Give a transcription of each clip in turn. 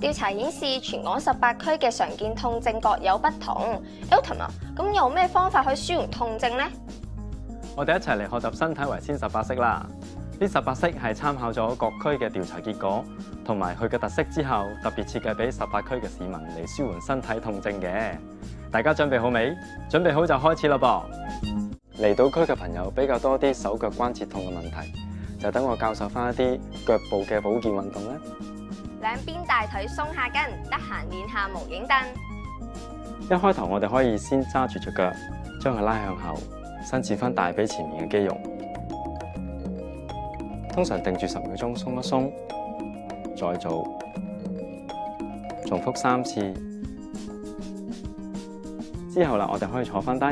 調查顯示，全港18區嘅常見痛症各有不同。Elton 啊，咁有咩方法去舒緩痛症呢？我哋一齊嚟學習身體為先18式啦。呢18式係參考咗各區嘅調查結果同埋佢嘅特色之後，特別設計俾18區嘅市民嚟舒緩身體痛症嘅。大家準備好未？準備好就開始啦噃！離島區嘅朋友比較多啲手腳關節痛嘅問題，就等我教授翻一啲腳部嘅保健運動啦。兩邊大腿鬆下筋，得閒練下無影凳。一開頭我哋可以先揸住隻腳，將佢拉向後，伸展翻大髀前面嘅肌肉。通常定住10秒鐘，鬆一鬆，再做，重複3次。之後啦，我哋可以坐翻低。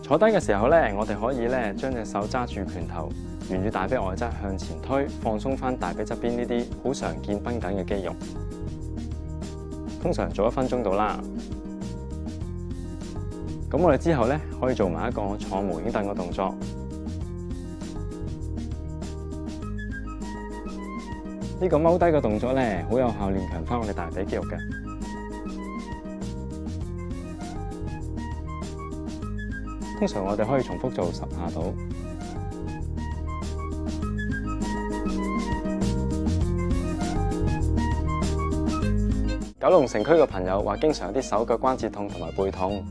坐低嘅時候咧，我哋可以咧將隻手揸住拳頭，沿住大髀外側向前推，放鬆翻大髀側邊呢啲好常見繃緊嘅肌肉。通常做1分鐘到啦。咁我哋之後咧可以做埋一個坐無影凳嘅動作。呢個踎低嘅動作咧，好有效練強翻我哋大髀肌肉嘅。通常我哋可以重複做10下到。九龍城區嘅朋友話，經常有啲手腳關節痛同埋背痛，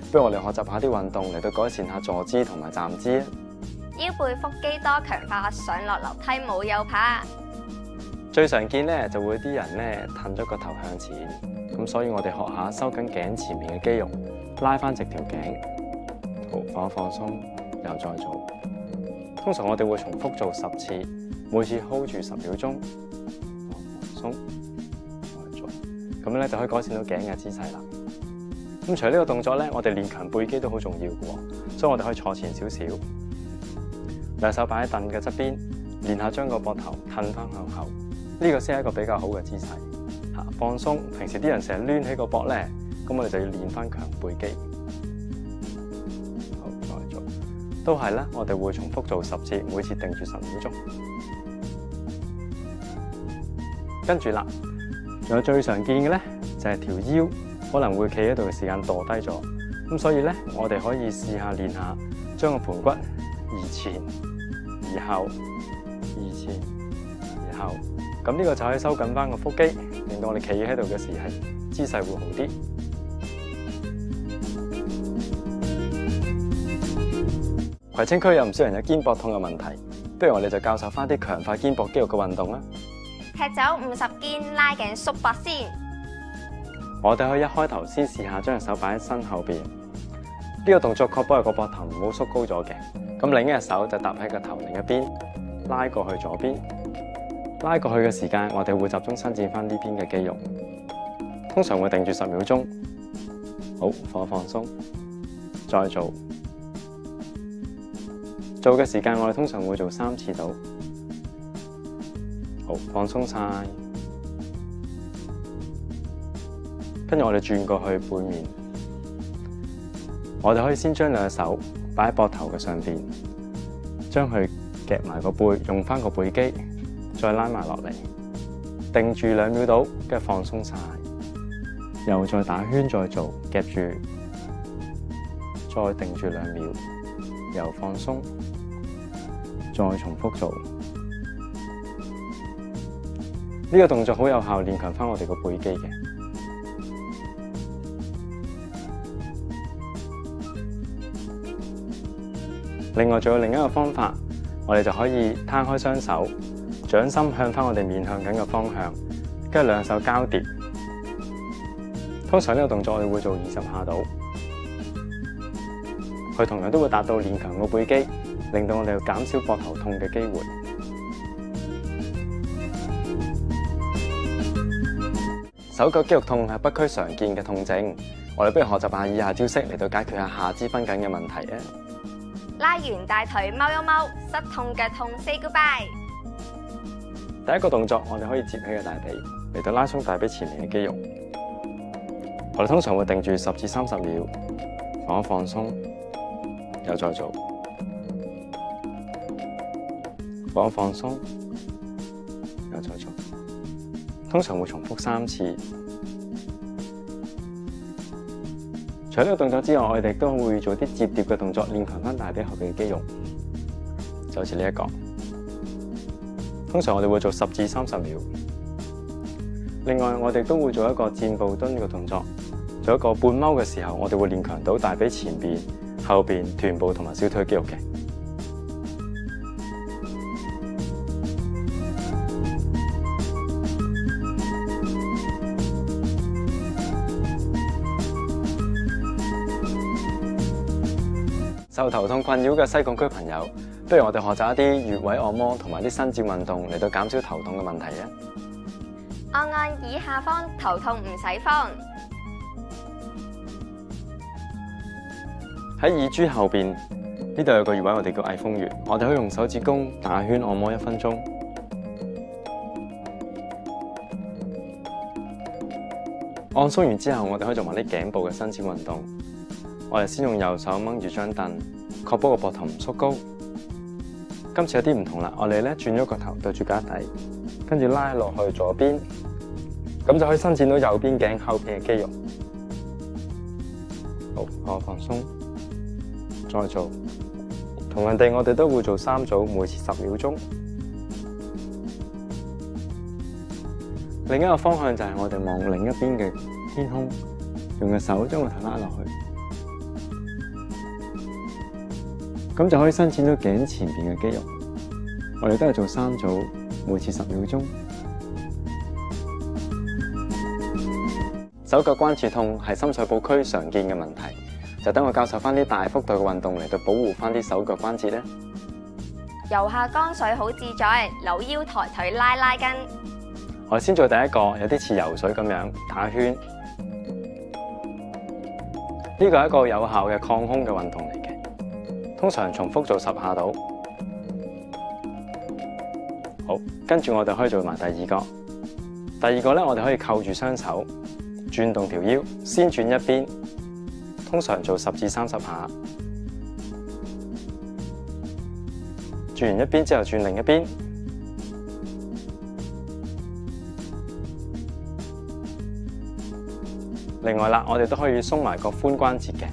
不如我哋學習下啲運動嚟到改善下坐姿同埋站姿啊！腰背腹肌多強化，上落樓梯冇有怕。最常見咧就會啲人咧褪咗個頭向前，咁所以我哋學下收緊頸前面嘅肌肉，拉翻直條頸，好放鬆，又再做。通常我哋會重複做10次，每次 hold 住10秒鐘，放鬆，再做，咁咧就可以改善到頸嘅姿勢啦。咁除咗呢個動作咧，我哋練強背肌都好重要嘅，所以我哋可以坐前少少，兩手擺喺凳嘅側邊，練下將個膊頭褪翻向後。呢個先係一個比較好嘅姿勢，放鬆。平時啲人成日攣起個膊咧，咁我哋就要練翻強背肌。好，再做，都係啦。我哋會重複做10次，每次定住10秒鐘。跟住啦，仲有最常見嘅咧，就係條腰可能會企喺度嘅時間墮低咗，咁所以咧，我哋可以試下練下，將個盤骨移前、移後、移前、移後。咁呢個就可以收緊翻個腹肌，令到我哋企喺度嘅時係姿勢會好啲。葵青區有唔少人有肩膊痛嘅問題，不如我哋就教授翻啲強化肩膊肌肉嘅運動啦。踢走50肩，拉頸縮膊先。我哋可以一開頭先試下將隻手擺喺身後邊，呢個動作確保係個膊頭唔好縮高咗嘅。咁另一隻手就搭喺個頭另一邊，拉過去左邊。拉過去嘅時間，我哋會集中伸展翻呢邊嘅肌肉，通常會定住10秒鐘。好，放鬆，再做。做嘅時間我哋通常會做3次到。好，放鬆晒。跟住我哋轉過去背面，我哋可以先將兩隻手擺喺膊頭嘅上邊，將佢夾埋個背，用翻個背肌。再拉埋落嚟，定住2秒到，跟住放鬆晒，又再打圈再做，夾住，再定住2秒，又放鬆，再重複做。呢個動作好有效，練強翻我哋個背肌嘅。另外仲有另一個方法，我哋就可以攤開雙手。掌心向翻我哋面向緊嘅方向，跟住2手交疊。通常呢個動作我哋會做20下到，佢同樣都會達到練強個背肌，令到我哋減少膊頭痛嘅機會。手腳肌肉痛係北區常見嘅痛症，我哋不如學習下以下招式嚟到解決下下肢繃緊嘅問題啊！拉完大腿踎一踎，膝痛腳痛 say goodbye。第一個動作，我哋可以摺起個大髀，嚟到拉鬆大髀前面嘅肌肉。我哋通常會定住10至30秒，放鬆，又再做。放鬆，又再做。通常會重複3次。除咗呢個動作之外，我哋都會做啲摺疊嘅動作，練強翻大髀後邊嘅肌肉。就好似呢一個，通常我哋會做10至30秒。另外，我哋都會做一個箭步蹲嘅動作，做一個半踎嘅時候，我哋會練強到大髀前邊、後邊、臀部同埋小腿肌肉嘅。受頭痛困擾嘅西貢區朋友，不如我哋學習一啲穴位按摩同埋啲伸展運動嚟到減少頭痛嘅問題啊！按以下方，頭痛唔使慌。喺耳珠後邊呢度有個穴位，我哋叫翳風穴，我哋可以用手指公打圈按摩1分鐘。按鬆完之後，我哋可以做埋啲頸部嘅伸展運動。我哋先用右手掹住張凳，確保個膊頭唔縮高。今次有啲唔同啦，我哋咧轉咗個頭對住架底，跟住拉落去左邊，咁就可以伸展到右邊頸後邊嘅肌肉。好，我放鬆，再做。同樣地，我哋都會做3組，每次10秒鐘。另一個方向就係我哋望另一邊嘅天空，用個手將個頭拉落去。咁就可以伸展到頸前邊嘅肌肉。我哋都係做3組，每次10秒鐘。手腳關節痛係深水埗區常見嘅問題，就等我教授翻啲大幅度嘅運動嚟到保護翻啲手腳關節咧。游下江水好自在，扭腰抬腿拉拉筋。我哋先做第一個，有啲似游水咁樣打圈。呢個係一個有效嘅抗胸嘅運動嚟嘅。通常重複做10下到。好，跟住我哋可以做埋第二個。第二個咧，我哋可以扣住雙手，轉動條腰，先轉一邊。通常做10至30下。轉完一邊之後，轉另一邊。另外啦，我哋都可以鬆埋個髖關節嘅。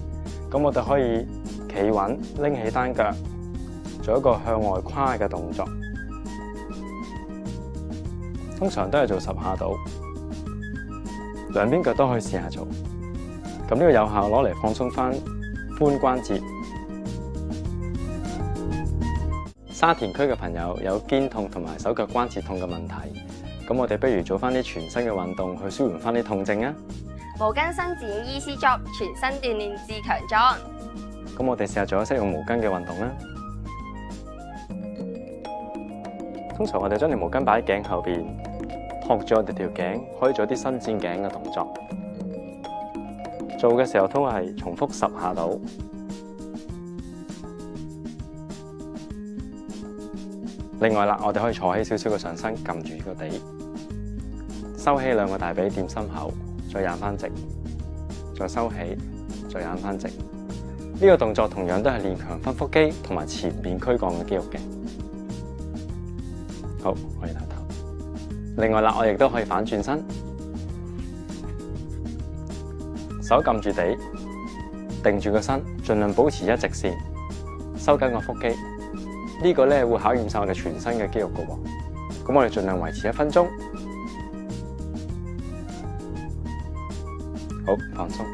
咁我哋可以企穩，拎起單腳，做一個向外跨嘅動作。通常都係做10下到，兩邊腳都可以試下做。咁呢個有效攞嚟放鬆翻髖關節。沙田區嘅朋友有肩痛同埋手腳關節痛嘅問題，咁我哋不如做翻啲全身嘅運動去舒緩翻啲痛症啊！毛巾伸展 Easy Job，全身鍛鍊至強壯。咁我哋試下做一識用毛巾嘅運動啦。通常我哋將條毛巾擺喺頸後邊，托住我哋條頸，可以做啲伸展頸嘅動作。做嘅時候都係重複10下到。另外啦，我哋可以坐起少少嘅上身，撳住個地，收起2個大髀掂心口，再仰翻直，再收起，再仰翻直。呢個動作同樣都係練強分腹肌同埋前面軀幹嘅肌肉嘅。好，可以抬頭。另外啦，我亦都可以反轉身，手撳住地，定住個身，盡量保持一直線，收緊個腹肌。呢個咧會考驗晒我哋全身嘅肌肉㗎喎。咁我哋盡量維持1分鐘。好，放鬆。